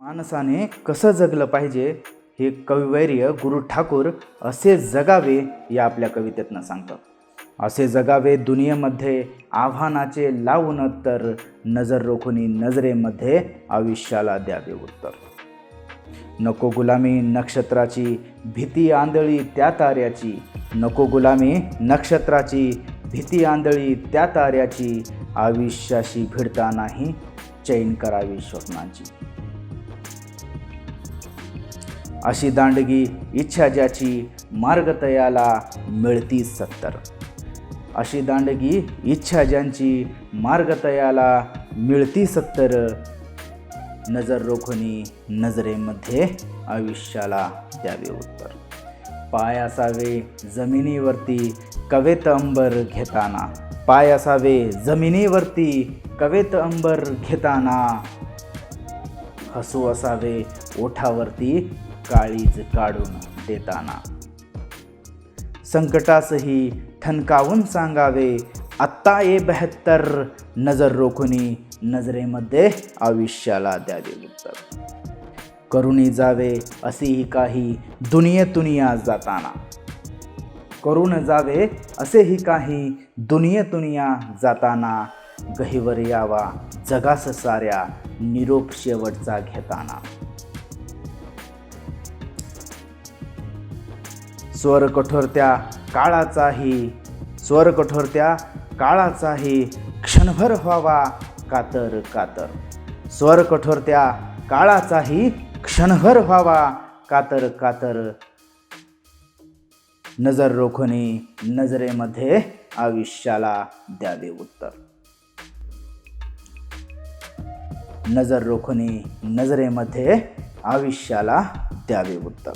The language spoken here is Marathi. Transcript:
माणसाने कसं जगलं पाहिजे हे कविवर्य गुरु ठाकूर असे जगावे या आपल्या कवितेतनं सांगतात. असे जगावे दुनियेमध्ये आव्हानाचे लावून तर नजर रोखुनी नजरेमध्ये आयुष्याला द्यावे उत्तर. नको गुलामी नक्षत्राची भीती आंधळी त्या ताऱ्याची, नको गुलामी नक्षत्राची भीती आंधळी त्या ताऱ्याची, आयुष्याशी भिडतानाही चैन करावी स्वप्नांची. अशी दांडगी इच्छा ज्याची मार्ग तयाला मिळती सत्तर. अशी दांडगी इच्छा ज्यांची मार्ग तयाला मिळती सत्तर, नजर रोखुनी नजरेमध्ये आयुष्याला द्यावे उत्तर. पाय असावे जमिनीवरती कवेत अंबर घेताना, पाय असावे जमिनीवरती कवेत अंबर घेताना, हसू असावे ओठावरती काळीज काढून देताना. संकटासही ठणकावून सांगावे आत्ता ये बेहत्तर, नजर रोखुनी नजरेमध्ये आयुष्याला द्यावे उत्तर. करुणी जावे असेही काही दुनियेतुनिया जाताना, करून जावे असेही काही दुनियेतुनिया जाताना, गहिवर यावा जगास साऱ्या निरोप शेवटचा घेताना. स्वर कठोरत्या काळाचाही, स्वर कठोरत्या काळाचाही क्षणभर व्हावा कातर कातर, स्वर कठोरत्या काळाचाही क्षणभर व्हावा कातर कातर, नजर रोखुनी नजरेमध्ये आयुष्याला द्यावे उत्तर. नजर रोखुनी नजरेमध्ये आयुष्याला द्यावे उत्तर.